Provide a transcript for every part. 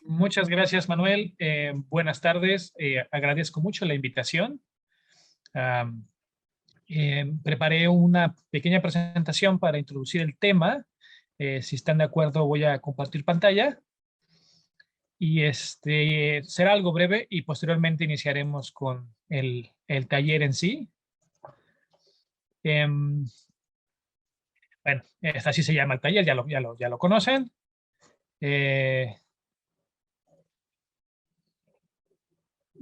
Muchas gracias, Manuel. Buenas tardes. Agradezco mucho la invitación. Am, Preparé una pequeña presentación para introducir el tema. Si están de acuerdo, voy a compartir pantalla y será algo breve y posteriormente iniciaremos con el taller en sí. Em, bueno, así se llama el taller, ya lo conocen. Eh,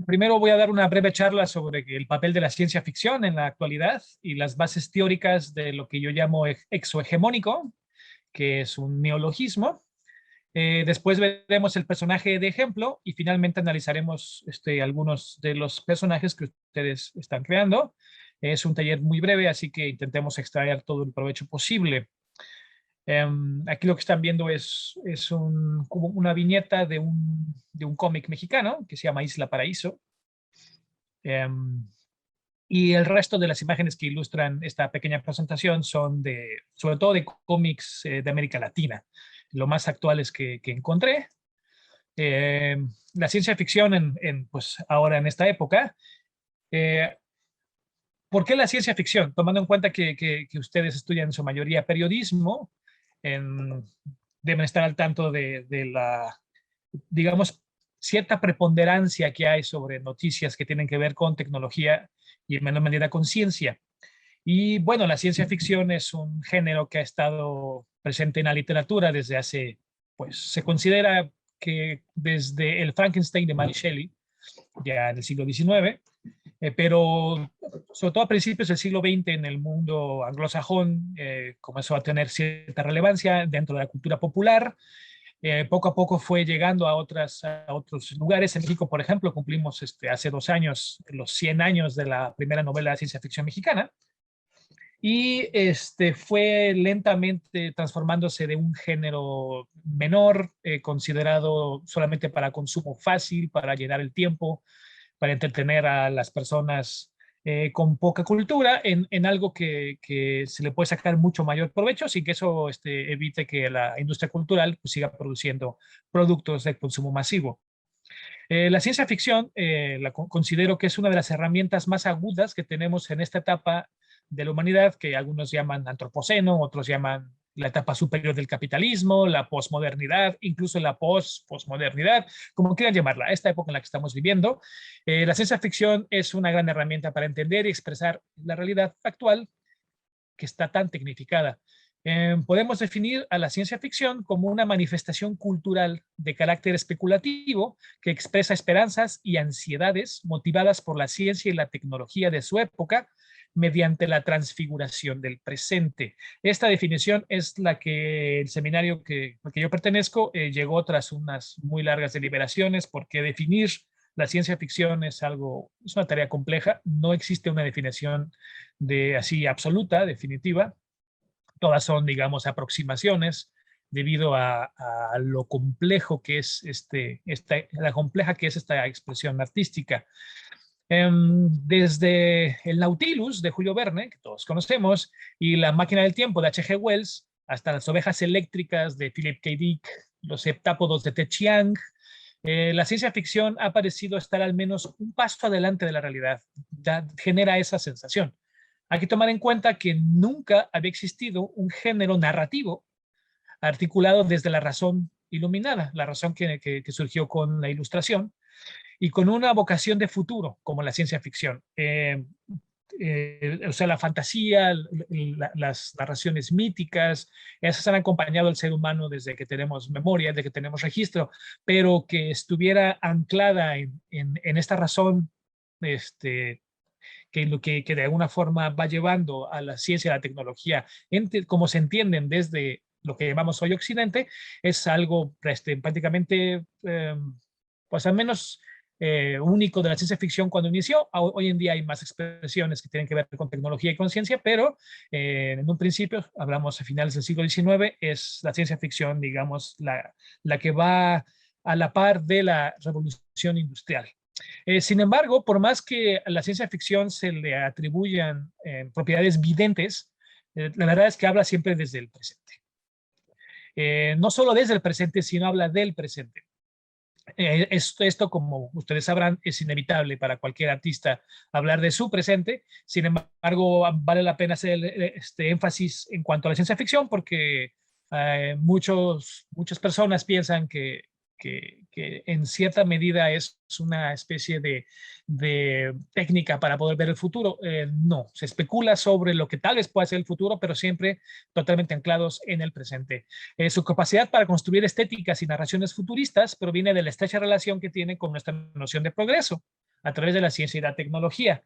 Primero voy a dar una breve charla sobre el papel de la ciencia ficción en la actualidad y las bases teóricas de lo que yo llamo exohegemónico, que es un neologismo. Después veremos el personaje de ejemplo y finalmente analizaremos algunos de los personajes que ustedes están creando. Es un taller muy breve, así que intentemos extraer todo el provecho posible. Aquí lo que están viendo es como una viñeta de un cómic mexicano que se llama Isla Paraíso. Em, y el resto de las imágenes que ilustran esta pequeña presentación son sobre todo de cómics de América Latina, lo más actuales que encontré. La ciencia ficción pues ahora en esta época. Eh, ¿Por qué la ciencia ficción? Tomando en cuenta que ustedes estudian en su mayoría periodismo, en- deben estar al tanto de la, digamos, cierta preponderancia que hay sobre noticias que tienen que ver con tecnología y en menor medida con ciencia. Y bueno, la ciencia ficción es un género que ha estado presente en la literatura desde pues se considera que desde el Frankenstein de Mary Shelley, ya en el siglo XIX, pero sobre todo a principios del siglo XX en el mundo anglosajón comenzó a tener cierta relevancia dentro de la cultura popular. Poco a poco fue llegando a otros lugares. En México, por ejemplo, cumplimos hace 2 años los 100 años de la primera novela de ciencia ficción mexicana y fue lentamente transformándose de un género menor, considerado solamente para consumo fácil, para llenar el tiempo, para entretener a las personas con poca cultura, en algo que se le puede sacar mucho mayor provecho sin que eso evite que la industria cultural pues, siga produciendo productos de consumo masivo. La ciencia ficción considero que es una de las herramientas más agudas que tenemos en esta etapa de la humanidad, que algunos llaman antropoceno, otros llaman la etapa superior del capitalismo, la posmodernidad, incluso la posmodernidad, como quieran llamarla, esta época en la que estamos viviendo. La ciencia ficción es una gran herramienta para entender y expresar la realidad actual que está tan tecnificada. Podemos definir a la ciencia ficción como una manifestación cultural de carácter especulativo que expresa esperanzas y ansiedades motivadas por la ciencia y la tecnología de su época mediante la transfiguración del presente. Esta definición es la que el seminario al que yo pertenezco llegó tras unas muy largas deliberaciones, porque definir la ciencia ficción es una tarea compleja. No existe una definición de así absoluta, definitiva. Todas son, digamos, aproximaciones debido a lo complejo que es la compleja que es esta expresión artística. Desde el Nautilus de Julio Verne, que todos conocemos, y la máquina del tiempo de H.G. Wells, hasta las ovejas eléctricas de Philip K. Dick, los heptápodos de Ted Chiang, la ciencia ficción ha parecido estar al menos un paso adelante de la realidad. Genera esa sensación. Hay que tomar en cuenta que nunca había existido un género narrativo articulado desde la razón iluminada, la razón que surgió con la ilustración y con una vocación de futuro, como la ciencia ficción. O sea, la fantasía, las narraciones míticas, esas han acompañado al ser humano desde que tenemos memoria, desde que tenemos registro, pero que estuviera anclada en esta razón, que de alguna forma va llevando a la ciencia y a la tecnología, como se entienden desde lo que llamamos hoy Occidente, es algo prácticamente, pues al menos único de la ciencia ficción cuando inició. Hoy en día hay más expresiones que tienen que ver con tecnología y conciencia, pero en un principio, hablamos a finales del siglo XIX, es la ciencia ficción, digamos, la que va a la par de la revolución industrial. Sin embargo, por más que a la ciencia ficción se le atribuyan propiedades videntes, la verdad es que habla siempre desde el presente. No solo desde el presente, sino habla del presente. Esto, como ustedes sabrán, es inevitable para cualquier artista hablar de su presente. Sin embargo, vale la pena hacer este énfasis en cuanto a la ciencia ficción porque muchas personas piensan que en cierta medida es una especie de técnica para poder ver el futuro. No, se especula sobre lo que tal vez pueda ser el futuro, pero siempre totalmente anclados en el presente. Su capacidad para construir estéticas y narraciones futuristas proviene de la estrecha relación que tiene con nuestra noción de progreso a través de la ciencia y la tecnología.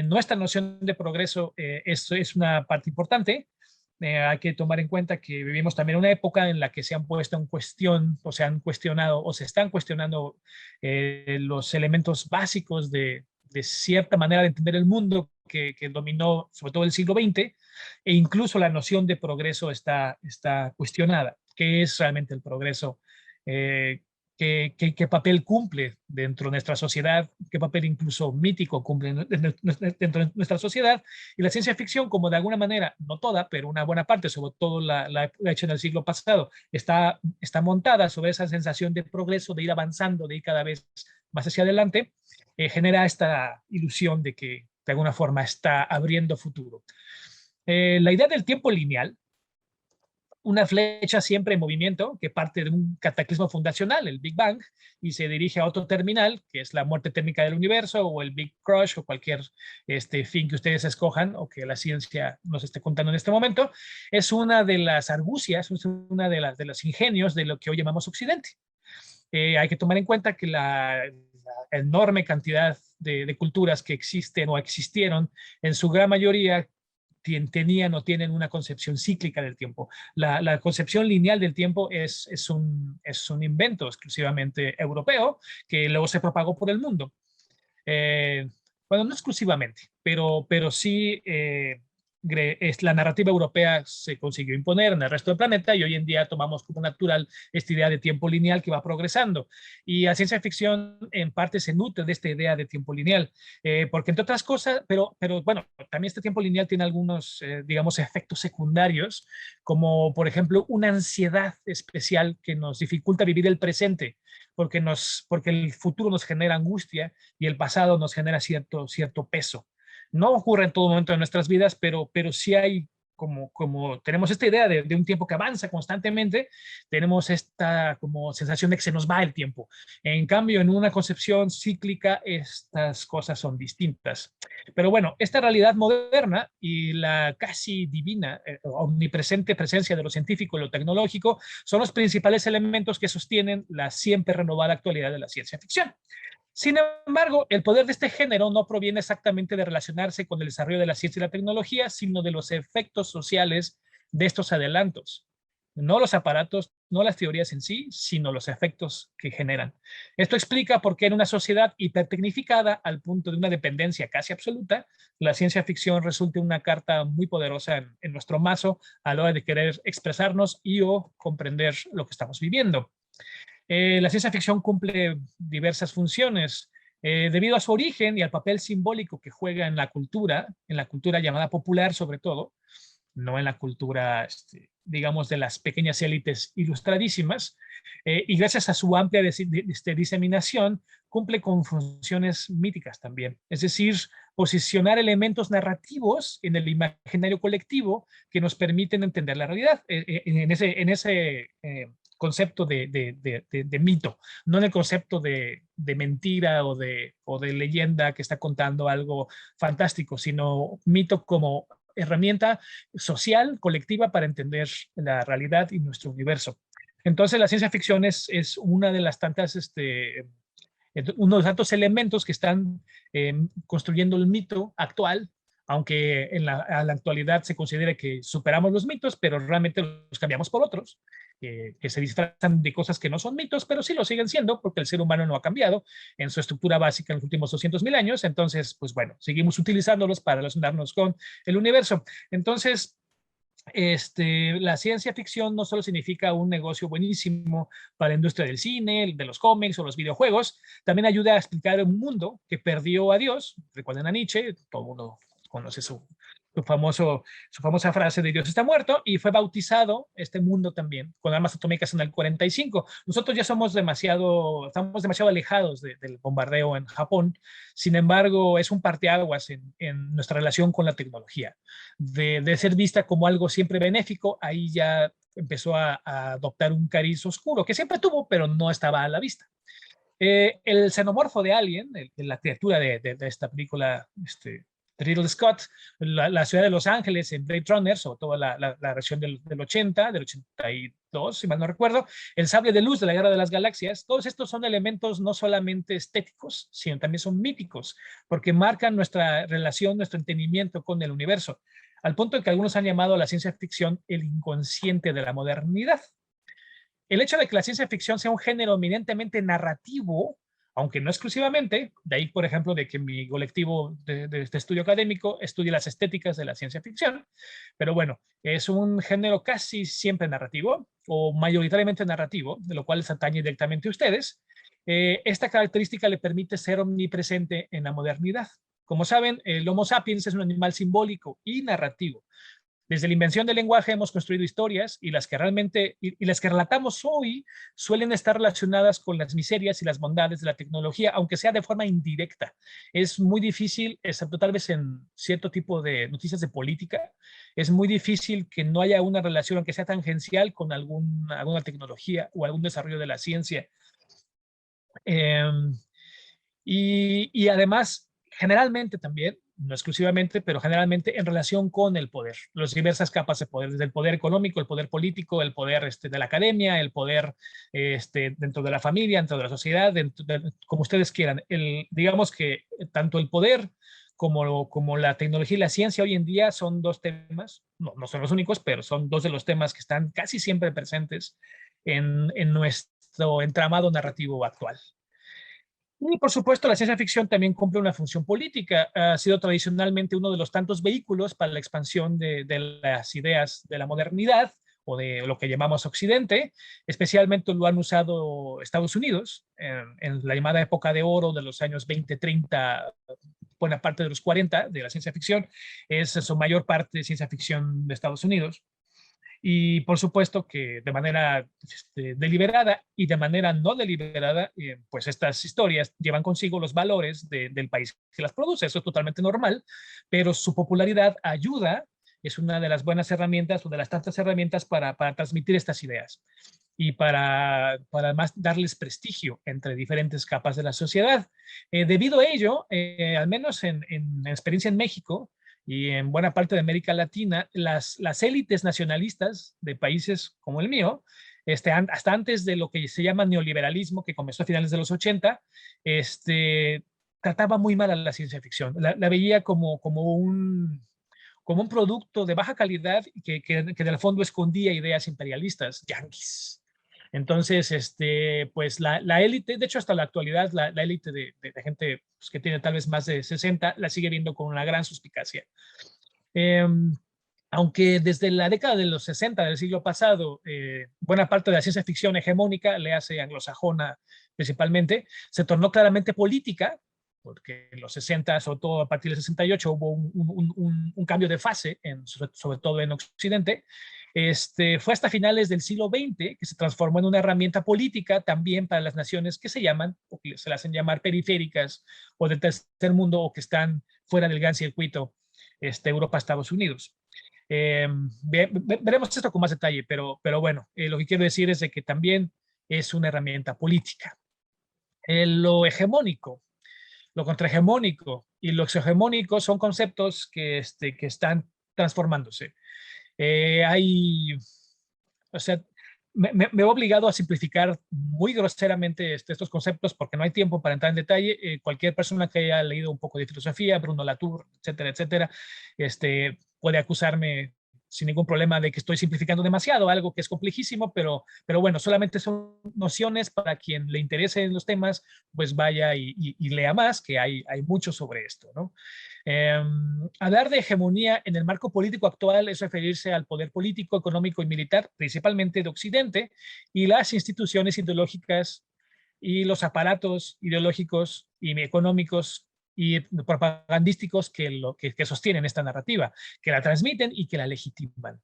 Nuestra noción de progreso es una parte importante. Hay que tomar en cuenta que vivimos también una época en la que se han puesto en cuestión o se han cuestionado o se están cuestionando los elementos básicos de cierta manera de entender el mundo que dominó sobre todo el siglo XX, e incluso la noción de progreso está cuestionada. ¿Qué es realmente el progreso? Eh, ¿Qué papel cumple dentro de nuestra sociedad? ¿Qué papel incluso mítico cumple dentro de nuestra sociedad? Y la ciencia ficción, como de alguna manera, no toda, pero una buena parte, sobre todo la hecha en el siglo pasado, está montada sobre esa sensación de progreso, de ir avanzando, de ir cada vez más hacia adelante, genera esta ilusión de que de alguna forma está abriendo futuro. La idea del tiempo lineal, una flecha siempre en movimiento que parte de un cataclismo fundacional, el Big Bang, y se dirige a otro terminal, que es la muerte térmica del universo o el Big Crush o cualquier fin que ustedes escojan o que la ciencia nos esté contando en este momento, es una de las argucias, es una de los ingenios de lo que hoy llamamos Occidente. Hay que tomar en cuenta que la enorme cantidad de culturas que existen o existieron, en su gran mayoría tenían o tienen una concepción cíclica del tiempo. La concepción lineal del tiempo es un invento exclusivamente europeo que luego se propagó por el mundo. Eh, bueno, no exclusivamente, pero sí la narrativa europea se consiguió imponer en el resto del planeta y hoy en día tomamos como natural esta idea de tiempo lineal que va progresando. Y la ciencia ficción en parte se nutre de esta idea de tiempo lineal, porque entre otras cosas, pero bueno, también este tiempo lineal tiene algunos, digamos, efectos secundarios, como por ejemplo una ansiedad especial que nos dificulta vivir el presente, porque el futuro nos genera angustia y el pasado nos genera cierto peso. No ocurre en todo momento de nuestras vidas, pero sí hay como tenemos esta idea de un tiempo que avanza constantemente, tenemos esta como sensación de que se nos va el tiempo. En cambio, en una concepción cíclica, estas cosas son distintas. Pero bueno, esta realidad moderna y la casi divina, omnipresente presencia de lo científico y lo tecnológico son los principales elementos que sostienen la siempre renovada actualidad de la ciencia ficción. Sin embargo, el poder de este género no proviene exactamente de relacionarse con el desarrollo de la ciencia y la tecnología, sino de los efectos sociales de estos adelantos. No los aparatos, no las teorías en sí, sino los efectos que generan. Esto explica por qué en una sociedad hipertecnificada, al punto de una dependencia casi absoluta, la ciencia ficción resulta una carta muy poderosa en nuestro mazo a la hora de querer expresarnos y o comprender lo que estamos viviendo. La ciencia ficción cumple diversas funciones. Debido a su origen y al papel simbólico que juega en la cultura llamada popular sobre todo, no en la cultura, digamos, de las pequeñas élites ilustradísimas, y gracias a su amplia diseminación, cumple con funciones míticas también. Es decir, posicionar elementos narrativos en el imaginario colectivo que nos permiten entender la realidad. En ese concepto de mito, no en el concepto de mentira o de leyenda que está contando algo fantástico, sino mito como herramienta social, colectiva, para entender la realidad y nuestro universo. Entonces, la ciencia ficción es una de las tantas, uno de los tantos elementos que están construyendo el mito actual, aunque a la actualidad se considere que superamos los mitos, pero realmente los cambiamos por otros, que se disfrazan de cosas que no son mitos, pero sí lo siguen siendo, porque el ser humano no ha cambiado en su estructura básica en los últimos 200.000 años. Entonces, pues bueno, seguimos utilizándolos para relacionarnos con el universo. Entonces, la ciencia ficción no solo significa un negocio buenísimo para la industria del cine, de los cómics o los videojuegos, también ayuda a explicar un mundo que perdió a Dios. Recuerden a Nietzsche, todo el mundo conoce su famosa frase de Dios está muerto, y fue bautizado este mundo también con armas atómicas en el 45. Nosotros ya estamos demasiado alejados del bombardeo en Japón. Sin embargo, es un parteaguas en nuestra relación con la tecnología. De ser vista como algo siempre benéfico, ahí ya empezó a adoptar un cariz oscuro, que siempre tuvo, pero no estaba a la vista. El xenomorfo de Alien, la criatura de esta película, de Ridley Scott, la ciudad de Los Ángeles en Blade Runner, sobre todo la versión del 80, del 82, si mal no recuerdo, el sable de luz de la Guerra de las Galaxias, todos estos son elementos no solamente estéticos, sino también son míticos, porque marcan nuestra relación, nuestro entendimiento con el universo, al punto de que algunos han llamado a la ciencia ficción el inconsciente de la modernidad. El hecho de que la ciencia ficción sea un género eminentemente narrativo, aunque no exclusivamente, de ahí, por ejemplo, de que mi colectivo de este estudio académico estudie las estéticas de la ciencia ficción, pero bueno, es un género casi siempre narrativo o mayoritariamente narrativo, de lo cual les atañe directamente a ustedes. Esta característica le permite ser omnipresente en la modernidad. Como saben, el Homo sapiens es un animal simbólico y narrativo. Desde la invención del lenguaje hemos construido historias, y las que realmente y las que relatamos hoy suelen estar relacionadas con las miserias y las bondades de la tecnología, aunque sea de forma indirecta. Es muy difícil, excepto tal vez en cierto tipo de noticias de política, es muy difícil que no haya una relación, aunque sea tangencial, con alguna tecnología o algún desarrollo de la ciencia. Eh, y además, generalmente también, no exclusivamente, pero generalmente en relación con el poder, las diversas capas de poder, desde el poder económico, el poder político, el poder de la academia, el poder dentro de la familia, dentro de la sociedad, como ustedes quieran. Digamos que tanto el poder como la tecnología y la ciencia hoy en día son dos temas, no son los únicos, pero son dos de los temas que están casi siempre presentes en nuestro entramado narrativo actual. Y por supuesto, la ciencia ficción también cumple una función política. Ha sido tradicionalmente uno de los tantos vehículos para la expansión de las ideas de la modernidad o de lo que llamamos Occidente. Especialmente lo han usado Estados Unidos en la llamada época de oro de los años 20, 30, buena parte de los 40 de la ciencia ficción. Es su mayor parte de ciencia ficción de Estados Unidos. Y por supuesto que de manera deliberada y de manera no deliberada, pues estas historias llevan consigo los valores del país que las produce. Eso es totalmente normal, pero su popularidad ayuda, es una de las buenas herramientas o de las tantas herramientas para transmitir estas ideas y para además darles prestigio entre diferentes capas de la sociedad. Debido a ello, al menos en experiencia en México, y en buena parte de América Latina, las élites nacionalistas de países como el mío, hasta antes de lo que se llama neoliberalismo, que comenzó a finales de los 80, trataba muy mal a la ciencia ficción. La veía como un producto de baja calidad que en el fondo escondía ideas imperialistas, yanquis. Entonces, pues la élite, de hecho hasta la actualidad, la élite de gente pues, que tiene tal vez más de 60, la sigue viendo con una gran suspicacia. Eh, Aunque desde la década de los 60 del siglo pasado, buena parte de la ciencia ficción hegemónica, le hace anglosajona principalmente, se tornó claramente política, porque en los 60, sobre todo a partir del 68, hubo un cambio de fase, sobre todo en Occidente. Fue hasta finales del siglo XX que se transformó en una herramienta política también para las naciones que se llaman, o que se las hacen llamar periféricas, o del tercer mundo, o que están fuera del gran circuito Europa, Estados Unidos. Veremos esto con más detalle, pero bueno, lo que quiero decir es de que también es una herramienta política. Lo hegemónico, lo contrahegemónico y lo exohegemónico son conceptos que están transformándose. O sea, me he obligado a simplificar muy groseramente estos conceptos porque no hay tiempo para entrar en detalle. Cualquier persona que haya leído un poco de filosofía, Bruno Latour, etcétera, etcétera, puede acusarme sin ningún problema de que estoy simplificando demasiado, algo que es complejísimo, pero bueno, solamente son nociones para quien le interese en los temas, pues vaya y lea más, que hay mucho sobre esto, ¿no? Hablar de hegemonía en el marco político actual es referirse al poder político, económico y militar, principalmente de Occidente, y las instituciones ideológicas y los aparatos ideológicos y económicos y propagandísticos que sostienen esta narrativa, que la transmiten y que la legitiman.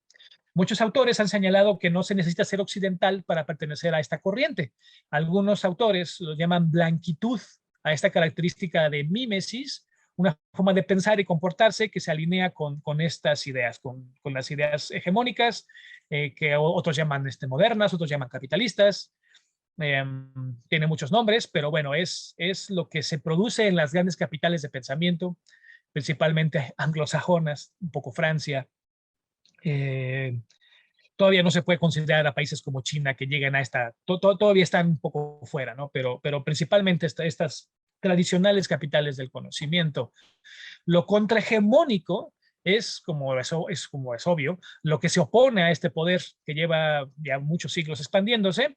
Muchos autores han señalado que no se necesita ser occidental para pertenecer a esta corriente. Algunos autores lo llaman blanquitud a esta característica de mímesis, una forma de pensar y comportarse que se alinea con estas ideas, con las ideas hegemónicas, que otros llaman modernas, otros llaman capitalistas. Tiene muchos nombres, pero bueno, es lo que se produce en las grandes capitales de pensamiento, principalmente anglosajonas, un poco Francia. Todavía no se puede considerar a países como China que lleguen a todavía están un poco fuera, ¿no? Pero principalmente estas tradicionales capitales del conocimiento. Lo contrahegemónico como es obvio, lo que se opone a este poder que lleva ya muchos siglos expandiéndose.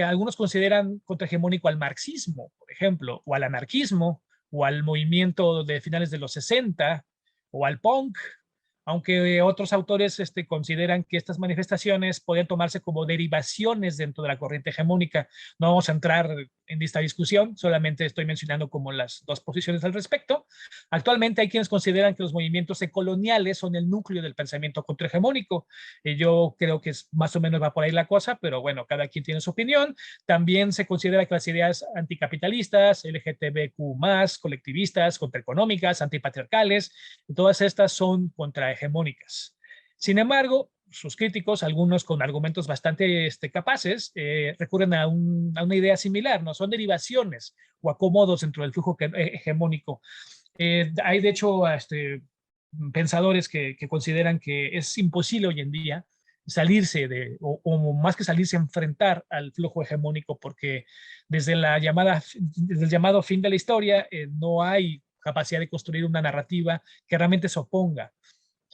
Algunos consideran contrahegemónico al marxismo, por ejemplo, o al anarquismo, o al movimiento de finales de los 60, o al punk, aunque otros autores consideran que estas manifestaciones pueden tomarse como derivaciones dentro de la corriente hegemónica. No vamos a entrar en esta discusión, solamente estoy mencionando como las dos posiciones al respecto. Actualmente hay quienes consideran que los movimientos coloniales son el núcleo del pensamiento contrahegemónico. Yo creo que más o menos va por ahí la cosa, pero bueno, cada quien tiene su opinión. También se considera que las ideas anticapitalistas, LGTBQ+, colectivistas, contraeconómicas, antipatriarcales, todas estas son contrahegemónicas. Sin embargo, sus críticos, algunos con argumentos bastante capaces, recurren a una idea similar, ¿no? Son derivaciones o acomodos dentro del flujo hegemónico. Hay, de hecho, pensadores que consideran que es imposible hoy en día salirse o más que salirse, enfrentar al flujo hegemónico, porque desde desde el llamado fin de la historia no hay capacidad de construir una narrativa que realmente se oponga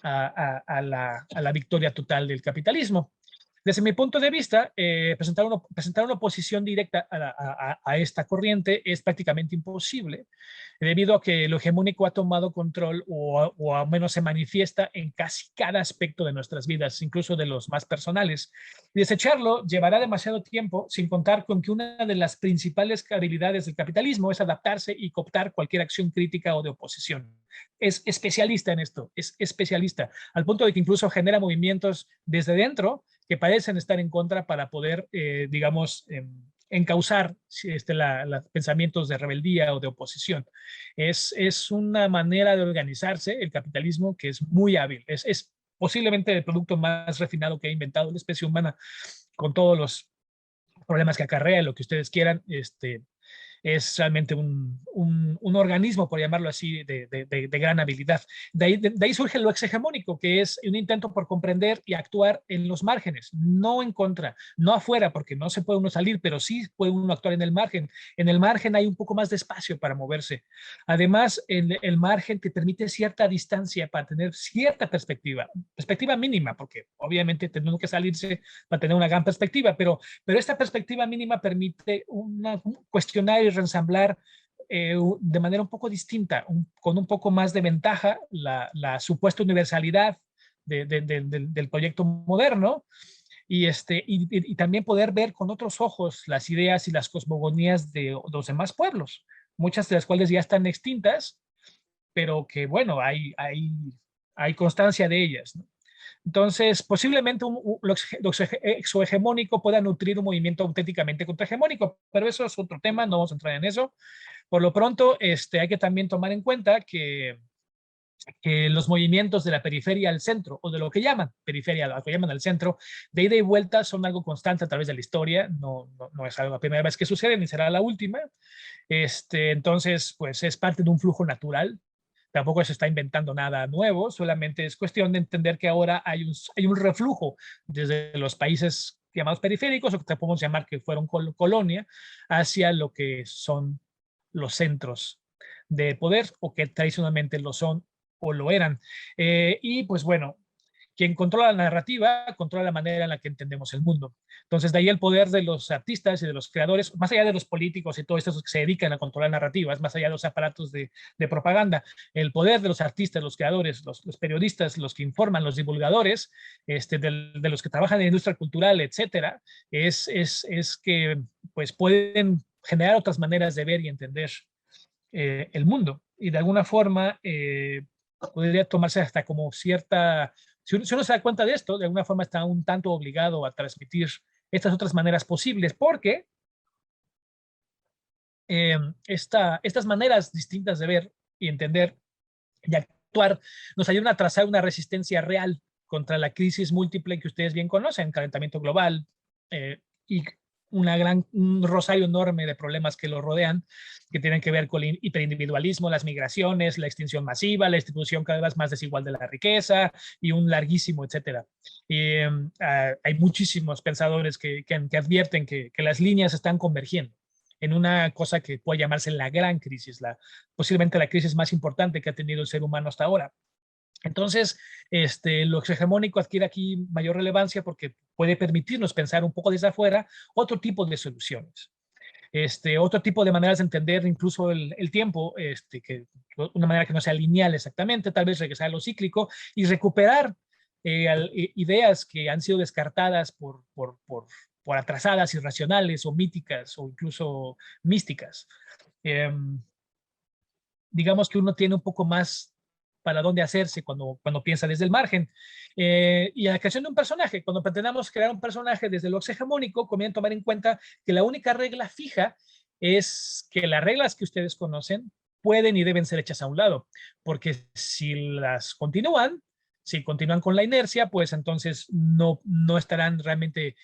a la victoria total del capitalismo. Desde mi punto de vista, presentar una oposición directa a esta corriente es prácticamente imposible, debido a que lo hegemónico ha tomado control o al menos se manifiesta en casi cada aspecto de nuestras vidas, incluso de los más personales. Y desecharlo llevará demasiado tiempo, sin contar con que una de las principales habilidades del capitalismo es adaptarse y cooptar cualquier acción crítica o de oposición. Es especialista en esto, es especialista, al punto de que incluso genera movimientos desde dentro que parecen estar en contra para poder, digamos, encauzar los pensamientos de rebeldía o de oposición. Es una manera de organizarse el capitalismo que es muy hábil. Es posiblemente el producto más refinado que ha inventado la especie humana, con todos los problemas que acarrea, lo que ustedes quieran. Es realmente un organismo, por llamarlo así, de gran habilidad. De ahí surge lo exhegemónico, que es un intento por comprender y actuar en los márgenes, no en contra, no afuera, porque no se puede uno salir, pero sí puede uno actuar en el margen. En el margen hay un poco más de espacio para moverse. Además, el margen te permite cierta distancia para tener cierta perspectiva mínima, porque obviamente tenemos que salirse para tener una gran perspectiva, pero esta perspectiva mínima permite cuestionar y reensamblar de manera un poco distinta, con un poco más de ventaja, la supuesta universalidad del proyecto moderno, y también poder ver con otros ojos las ideas y las cosmogonías de los demás pueblos, muchas de las cuales ya están extintas, pero que, bueno, hay constancia de ellas, ¿no? Entonces, posiblemente lo exohegemónico pueda nutrir un movimiento auténticamente contrahegemónico, pero eso es otro tema, no vamos a entrar en eso. Por lo pronto, hay que también tomar en cuenta que los movimientos de la periferia al centro, o de lo que llaman periferia, lo que llaman al centro, de ida y vuelta, son algo constante a través de la historia. No es la primera vez que sucede, ni será la última. Entonces, pues es parte de un flujo natural. Tampoco se está inventando nada nuevo, solamente es cuestión de entender que ahora hay un reflujo desde los países llamados periféricos, o que podemos llamar que fueron colonia, hacia lo que son los centros de poder, o que tradicionalmente lo son o lo eran. Y pues bueno, quien controla la narrativa, controla la manera en la que entendemos el mundo. Entonces, de ahí el poder de los artistas y de los creadores, más allá de los políticos y todos estos que se dedican a controlar narrativas, más allá de los aparatos de propaganda, el poder de los artistas, los creadores, los periodistas, los que informan, los divulgadores, de los que trabajan en la industria cultural, etcétera, es que pues pueden generar otras maneras de ver y entender el mundo. y de alguna forma podría tomarse hasta como cierta, si uno se da cuenta de esto, de alguna forma está un tanto obligado a transmitir estas otras maneras posibles, porque estas maneras distintas de ver y entender y actuar nos ayudan a trazar una resistencia real contra la crisis múltiple que ustedes bien conocen, calentamiento global y un rosario enorme de problemas que lo rodean, que tienen que ver con el hiperindividualismo, las migraciones, la extinción masiva, la distribución cada vez más desigual de la riqueza y un larguísimo, etcétera. Y hay muchísimos pensadores que advierten que las líneas están convergiendo en una cosa que puede llamarse la gran crisis, posiblemente la crisis más importante que ha tenido el ser humano hasta ahora. Entonces, lo hegemónico adquiere aquí mayor relevancia porque puede permitirnos pensar un poco desde afuera otro tipo de soluciones. Otro tipo de maneras de entender incluso el tiempo, una manera que no sea lineal exactamente, tal vez regresar a lo cíclico y recuperar ideas que han sido descartadas por atrasadas, irracionales o míticas o incluso místicas. Eh, digamos que uno tiene un poco más para dónde hacerse cuando piensa desde el margen. Y a la creación de un personaje, cuando pretendamos crear un personaje desde lo hegemónico, conviene tomar en cuenta que la única regla fija es que las reglas que ustedes conocen pueden y deben ser hechas a un lado, porque si continúan con la inercia, pues entonces no estarán realmente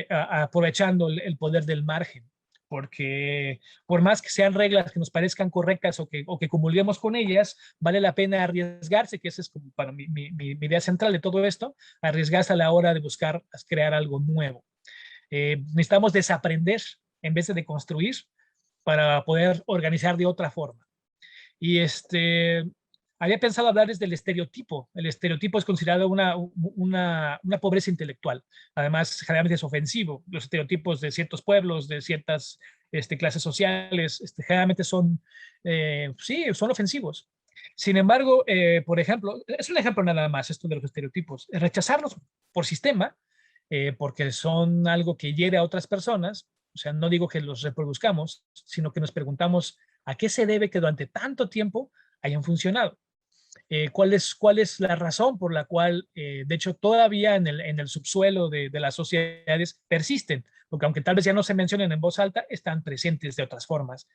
aprovechando el poder del margen, porque por más que sean reglas que nos parezcan correctas o que comulguemos con ellas, vale la pena arriesgarse, que esa es como para mi idea central de todo esto, arriesgarse a la hora de buscar crear algo nuevo. Necesitamos desaprender en vez de construir para poder organizar de otra forma. Y había pensado hablarles del estereotipo. El estereotipo es considerado una pobreza intelectual. Además, generalmente es ofensivo. Los estereotipos de ciertos pueblos, de ciertas clases sociales, generalmente sí, son ofensivos. Sin embargo, por ejemplo, es un ejemplo nada más esto de los estereotipos. Rechazarlos por sistema, porque son algo que hiere a otras personas. O sea, no digo que los reproduzcamos, sino que nos preguntamos a qué se debe que durante tanto tiempo hayan funcionado. ¿Cuál es la razón por la cual, de hecho, todavía en el subsuelo de las sociedades persisten? Porque aunque tal vez ya no se mencionen en voz alta, están presentes de otras formas.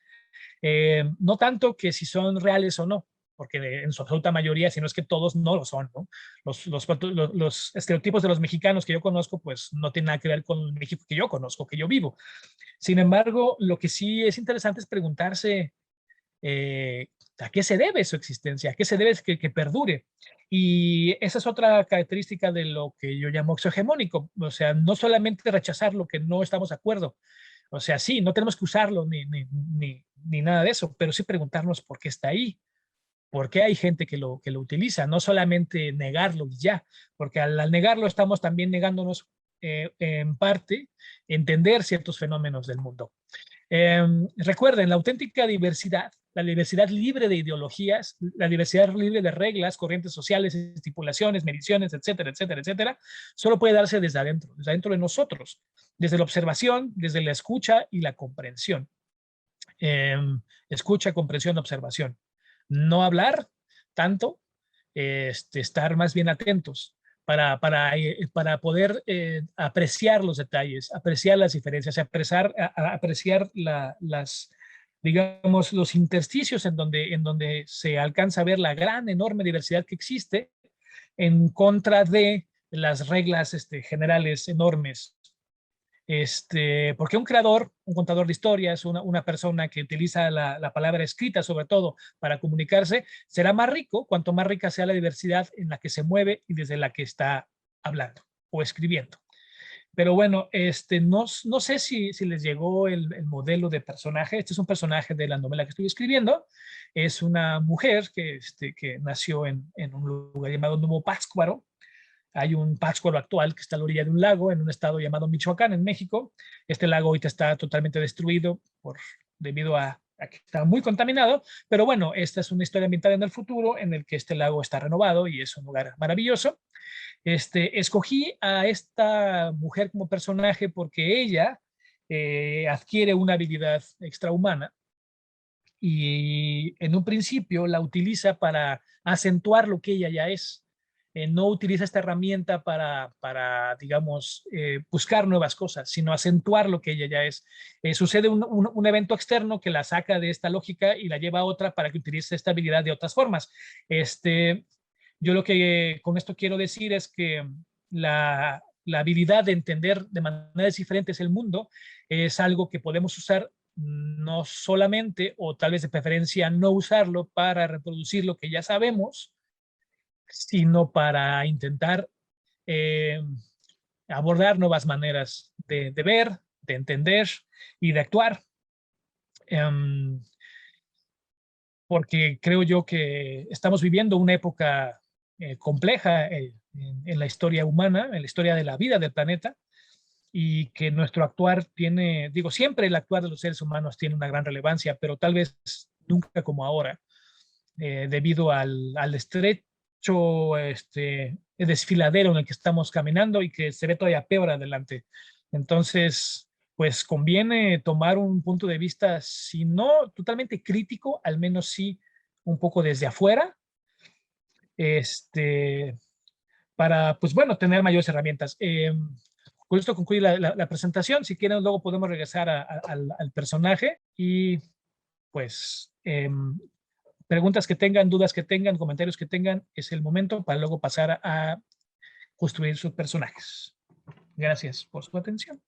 No tanto que si son reales o no, porque en su absoluta mayoría, si no es que todos, no lo son, ¿no? Los estereotipos de los mexicanos que yo conozco, pues no tienen nada que ver con el México que yo conozco, que yo vivo. Sin embargo, lo que sí es interesante es preguntarse a qué se debe su existencia, a qué se debe que perdure. Y esa es otra característica de lo que yo llamo exohegemónico, o sea, no solamente rechazar lo que no estamos de acuerdo, o sea, sí, no tenemos que usarlo ni nada de eso, pero sí preguntarnos por qué está ahí, por qué hay gente que lo utiliza, no solamente negarlo y ya, porque al negarlo estamos también negándonos en parte entender ciertos fenómenos del mundo. Recuerden, la auténtica diversidad, la diversidad libre de ideologías, la diversidad libre de reglas, corrientes sociales, estipulaciones, mediciones, etcétera, etcétera, etcétera, solo puede darse desde adentro de nosotros, desde la observación, desde la escucha y la comprensión. Escucha, comprensión, observación. No hablar tanto, estar más bien atentos para poder apreciar los detalles, apreciar las diferencias, apreciar digamos, los intersticios en donde se alcanza a ver la gran, enorme diversidad que existe en contra de las reglas generales enormes. Porque un creador, un contador de historias, una persona que utiliza la palabra escrita sobre todo para comunicarse, será más rico cuanto más rica sea la diversidad en la que se mueve y desde la que está hablando o escribiendo. Pero bueno, no sé si les llegó el modelo de personaje. Este es un personaje de la novela que estoy escribiendo. Es una mujer que nació en un lugar llamado Nuevo Pátzcuaro. Hay un Pátzcuaro actual que está a la orilla de un lago en un estado llamado Michoacán, en México. Este lago ahorita está totalmente destruido debido a que está muy contaminado, pero bueno, esta es una historia ambientada en el futuro en el que este lago está renovado y es un lugar maravilloso. Escogí a esta mujer como personaje porque ella adquiere una habilidad extrahumana y en un principio la utiliza para acentuar lo que ella ya es. No utiliza esta herramienta digamos, buscar nuevas cosas, sino acentuar lo que ella ya es. Sucede un evento externo que la saca de esta lógica y la lleva a otra para que utilice esta habilidad de otras formas. Yo lo que con esto quiero decir es que la habilidad de entender de maneras diferentes el mundo es algo que podemos usar no solamente, o tal vez de preferencia no usarlo para reproducir lo que ya sabemos, sino para intentar eh, abordar nuevas maneras de ver, de entender y de actuar. Porque creo yo que estamos viviendo una época compleja en la historia humana, en la historia de la vida del planeta, y que nuestro actuar tiene, digo, siempre el actuar de los seres humanos tiene una gran relevancia, pero tal vez nunca como ahora, debido al estrecho desfiladero en el que estamos caminando y que se ve todavía peor adelante. Entonces, pues conviene tomar un punto de vista, si no totalmente crítico, al menos sí un poco desde afuera, este, para, pues bueno, tener mayores herramientas. Con esto concluye la presentación. Si quieren, luego podemos regresar al personaje y pues preguntas que tengan, dudas que tengan, comentarios que tengan, es el momento para luego pasar a construir sus personajes. Gracias por su atención.